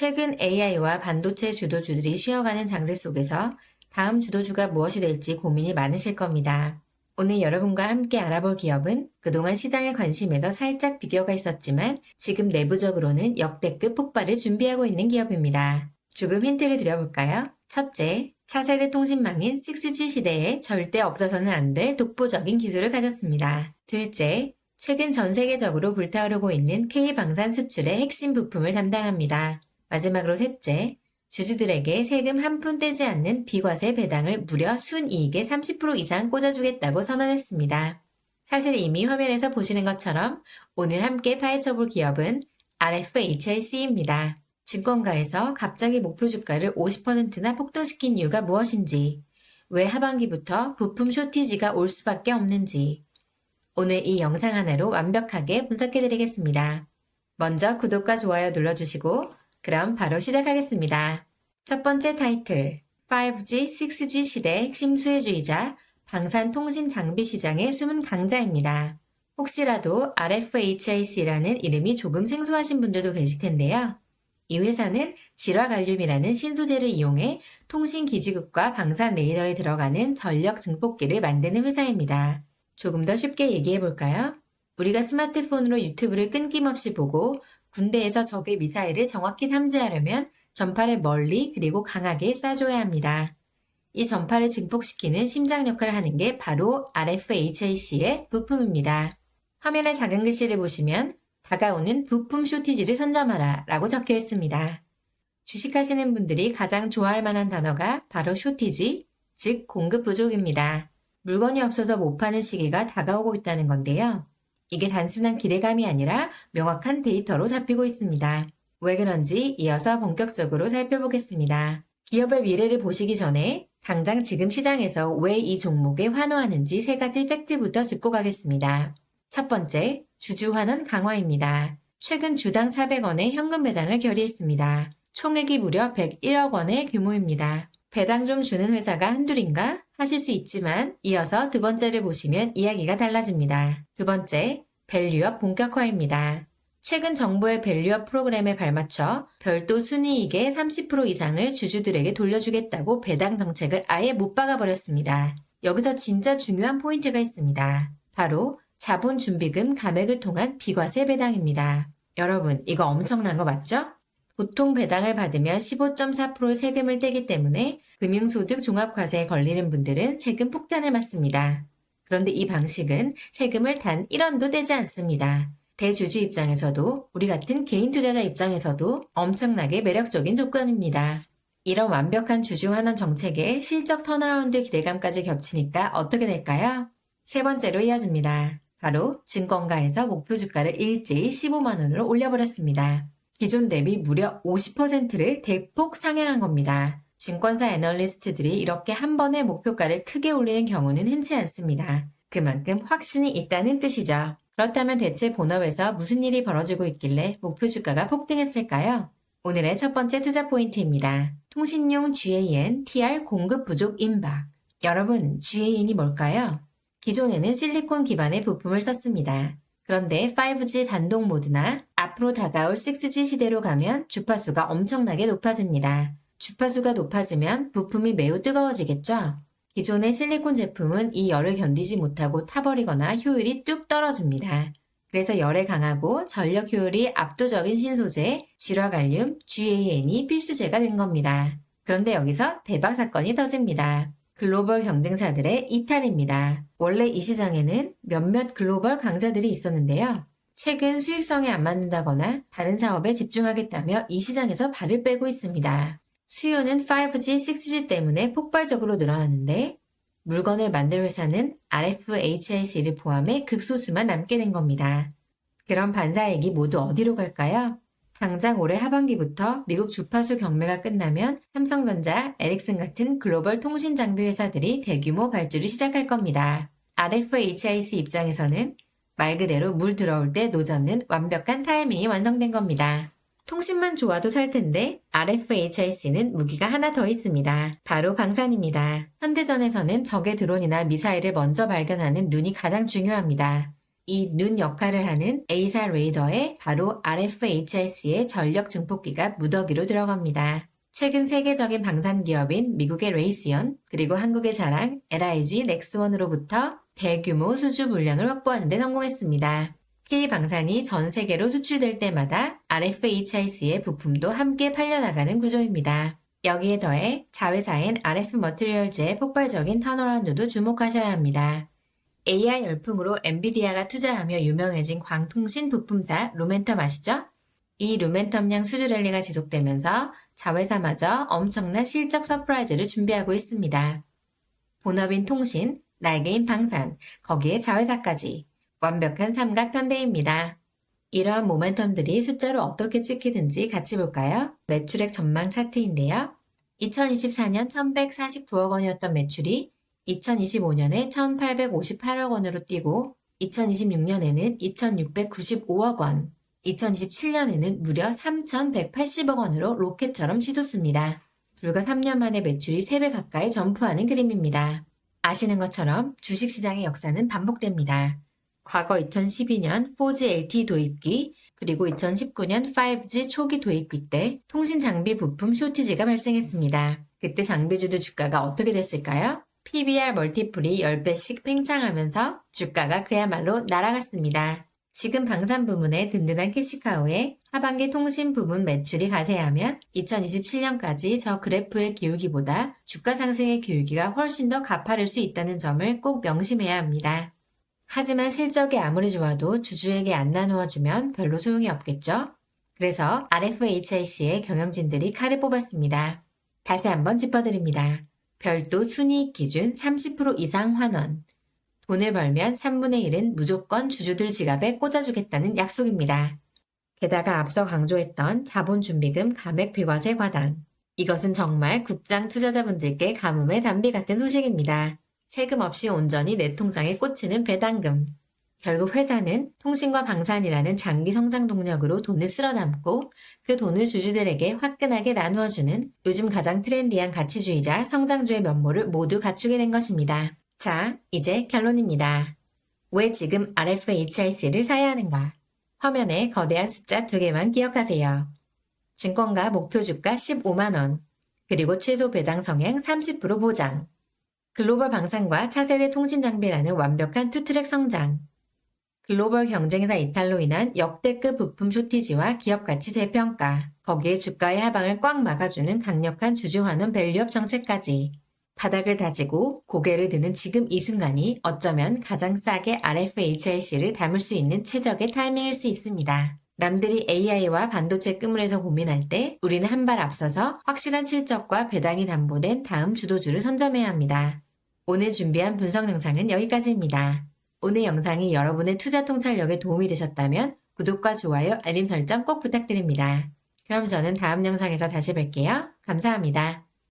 최근 AI와 반도체 주도주들이 쉬어가는 장세 속에서 다음 주도주가 무엇이 될지 고민이 많으실 겁니다. 오늘 여러분과 함께 알아볼 기업은 그동안 시장의 관심에서 살짝 비교가 있었지만 지금 내부적으로는 역대급 폭발을 준비하고 있는 기업입니다. 조금 힌트를 드려볼까요? 첫째, 차세대 통신망인 6G 시대에 절대 없어서는 안 될 독보적인 기술을 가졌습니다. 둘째, 최근 전 세계적으로 불타오르고 있는 K방산 수출의 핵심 부품을 담당합니다. 마지막으로 셋째, 주주들에게 세금 한 푼 떼지 않는 비과세 배당을 무려 순이익의 30% 이상 꽂아주겠다고 선언했습니다. 사실 이미 화면에서 보시는 것처럼 오늘 함께 파헤쳐볼 기업은 RFHIC입니다. 증권가에서 갑자기 목표 주가를 50%나 폭등시킨 이유가 무엇인지, 왜 하반기부터 부품 쇼티지가 올 수밖에 없는지, 오늘 이 영상 하나로 완벽하게 분석해드리겠습니다. 먼저 구독과 좋아요 눌러주시고 그럼 바로 시작하겠습니다. 첫 번째 타이틀, 5G, 6G 시대 핵심 수혜주의자, 방산통신 장비 시장의 숨은 강자입니다. 혹시라도 RFHIC라는 이름이 조금 생소하신 분들도 계실 텐데요. 이 회사는 질화갈륨이라는 신소재를 이용해 통신기지국과 방산 레이더에 들어가는 전력 증폭기를 만드는 회사입니다. 조금 더 쉽게 얘기해 볼까요? 우리가 스마트폰으로 유튜브를 끊김없이 보고 군대에서 적의 미사일을 정확히 탐지하려면 전파를 멀리 그리고 강하게 쏴줘야 합니다. 이 전파를 증폭시키는 심장 역할을 하는 게 바로 RFHIC의 부품입니다. 화면에 작은 글씨를 보시면 다가오는 부품 쇼티지를 선점하라 라고 적혀 있습니다. 주식하시는 분들이 가장 좋아할 만한 단어가 바로 쇼티지, 즉 공급 부족입니다. 물건이 없어서 못 파는 시기가 다가오고 있다는 건데요. 이게 단순한 기대감이 아니라 명확한 데이터로 잡히고 있습니다. 왜 그런지 이어서 본격적으로 살펴보겠습니다. 기업의 미래를 보시기 전에 당장 지금 시장에서 왜 이 종목에 환호하는지 세 가지 팩트부터 짚고 가겠습니다. 첫 번째, 주주 환원 강화입니다. 최근 주당 400원의 현금 배당을 결의했습니다. 총액이 무려 101억 원의 규모입니다. 배당 좀 주는 회사가 한둘인가 하실 수 있지만 이어서 두 번째를 보시면 이야기가 달라집니다. 두 번째, 밸류업 본격화입니다. 최근 정부의 밸류업 프로그램에 발맞춰 별도 순이익의 30% 이상을 주주들에게 돌려주겠다고 배당 정책을 아예 못 박아버렸습니다. 여기서 진짜 중요한 포인트가 있습니다. 바로 자본준비금 감액을 통한 비과세 배당입니다. 여러분, 이거 엄청난 거 맞죠? 보통 배당을 받으면 15.4% 세금을 떼기 때문에 금융소득 종합과세에 걸리는 분들은 세금 폭탄을 맞습니다. 그런데 이 방식은 세금을 단 1원도 떼지 않습니다. 대주주 입장에서도 우리 같은 개인 투자자 입장에서도 엄청나게 매력적인 조건입니다. 이런 완벽한 주주 환원 정책에 실적 턴어라운드 기대감까지 겹치니까 어떻게 될까요? 세 번째로 이어집니다. 바로 증권가에서 목표 주가를 일제히 15만 원으로 올려버렸습니다. 기존 대비 무려 50%를 대폭 상향한 겁니다. 증권사 애널리스트들이 이렇게 한 번에 목표가를 크게 올리는 경우는 흔치 않습니다. 그만큼 확신이 있다는 뜻이죠. 그렇다면 대체 본업에서 무슨 일이 벌어지고 있길래 목표 주가가 폭등했을까요? 오늘의 첫 번째 투자 포인트입니다. 통신용 GAN TR 공급 부족 임박. 여러분, GAN이 뭘까요? 기존에는 실리콘 기반의 부품을 썼습니다. 그런데 5G 단독 모드나 앞으로 다가올 6G 시대로 가면 주파수가 엄청나게 높아집니다. 주파수가 높아지면 부품이 매우 뜨거워지겠죠? 기존의 실리콘 제품은 이 열을 견디지 못하고 타버리거나 효율이 뚝 떨어집니다. 그래서 열에 강하고 전력 효율이 압도적인 신소재, 질화갈륨, GAN이 필수재가 된 겁니다. 그런데 여기서 대박 사건이 터집니다. 글로벌 경쟁사들의 이탈입니다. 원래 이 시장에는 몇몇 글로벌 강자들이 있었는데요. 최근 수익성에 안 맞는다거나 다른 사업에 집중하겠다며 이 시장에서 발을 빼고 있습니다. 수요는 5G, 6G 때문에 폭발적으로 늘어나는데 물건을 만들 회사는 RFHIC를 포함해 극소수만 남게 된 겁니다. 그럼 반사액이 모두 어디로 갈까요? 당장 올해 하반기부터 미국 주파수 경매가 끝나면 삼성전자, 에릭슨 같은 글로벌 통신 장비 회사들이 대규모 발주를 시작할 겁니다. RFHIC 입장에서는 말 그대로 물 들어올 때 노젓는 완벽한 타이밍이 완성된 겁니다. 통신만 좋아도 살 텐데 RFHIC는 무기가 하나 더 있습니다. 바로 방산입니다. 현대전에서는 적의 드론이나 미사일을 먼저 발견하는 눈이 가장 중요합니다. 이 눈 역할을 하는 A사 레이더에 바로 RFHS의 전력 증폭기가 무더기로 들어갑니다. 최근 세계적인 방산 기업인 미국의 레이시언 그리고 한국의 자랑 LIG 넥스원으로부터 대규모 수주 물량을 확보하는 데 성공했습니다. K방산이 전 세계로 수출될 때마다 RFHS의 부품도 함께 팔려나가는 구조입니다. 여기에 더해 자회사인 RF 머티리얼즈의 폭발적인 턴어라운드도 주목하셔야 합니다. AI 열풍으로 엔비디아가 투자하며 유명해진 광통신 부품사 루멘텀 아시죠? 이 루멘텀량 수주 랠리가 지속되면서 자회사마저 엄청난 실적 서프라이즈를 준비하고 있습니다. 본업인 통신, 날개인 방산, 거기에 자회사까지 완벽한 삼각편대입니다. 이러한 모멘텀들이 숫자로 어떻게 찍히는지 같이 볼까요? 매출액 전망 차트인데요. 2024년 1149억 원이었던 매출이 2025년에 1858억 원으로 뛰고 2026년에는 2695억 원, 2027년에는 무려 3180억 원으로 로켓처럼 치솟습니다. 불과 3년 만에 매출이 3배 가까이 점프하는 그림입니다. 아시는 것처럼 주식시장의 역사는 반복됩니다. 과거 2012년 4G LTE 도입기, 그리고 2019년 5G 초기 도입기 때 통신 장비 부품 쇼티지가 발생했습니다. 그때 장비주들 주가가 어떻게 됐을까요? PBR 멀티플이 10배씩 팽창하면서 주가가 그야말로 날아갔습니다. 지금 방산 부문의 든든한 캐시카우에 하반기 통신 부문 매출이 가세하면 2027년까지 저 그래프의 기울기보다 주가 상승의 기울기가 훨씬 더 가파를 수 있다는 점을 꼭 명심해야 합니다. 하지만 실적이 아무리 좋아도 주주에게 안 나누어주면 별로 소용이 없겠죠? 그래서 RFHIC의 경영진들이 칼을 뽑았습니다. 다시 한번 짚어드립니다. 별도 순이익 기준 30% 이상 환원. 돈을 벌면 3분의 1은 무조건 주주들 지갑에 꽂아주겠다는 약속입니다. 게다가 앞서 강조했던 자본준비금 감액 비과세 과당. 이것은 정말 국장 투자자분들께 가뭄의 단비 같은 소식입니다. 세금 없이 온전히 내 통장에 꽂히는 배당금. 결국 회사는 통신과 방산이라는 장기 성장 동력으로 돈을 쓸어 담고 그 돈을 주주들에게 화끈하게 나누어주는 요즘 가장 트렌디한 가치주의자 성장주의 면모를 모두 갖추게 된 것입니다. 자, 이제 결론입니다. 왜 지금 RFHIC를 사야 하는가? 화면에 거대한 숫자 2개만 기억하세요. 증권가 목표 주가 15만원, 그리고 최소 배당 성향 30% 보장. 글로벌 방산과 차세대 통신 장비라는 완벽한 투트랙 성장. 글로벌 경쟁사 이탈로 인한 역대급 부품 쇼티지와 기업 가치 재평가. 거기에 주가의 하방을 꽉 막아주는 강력한 주주 환원 밸류업 정책까지. 바닥을 다지고 고개를 드는 지금 이 순간이 어쩌면 가장 싸게 RFHIC를 담을 수 있는 최적의 타이밍일 수 있습니다. 남들이 AI와 반도체 끄물에서 고민할 때 우리는 한 발 앞서서 확실한 실적과 배당이 담보된 다음 주도주를 선점해야 합니다. 오늘 준비한 분석 영상은 여기까지입니다. 오늘 영상이 여러분의 투자 통찰력에 도움이 되셨다면 구독과 좋아요, 알림 설정 꼭 부탁드립니다. 그럼 저는 다음 영상에서 다시 뵐게요. 감사합니다.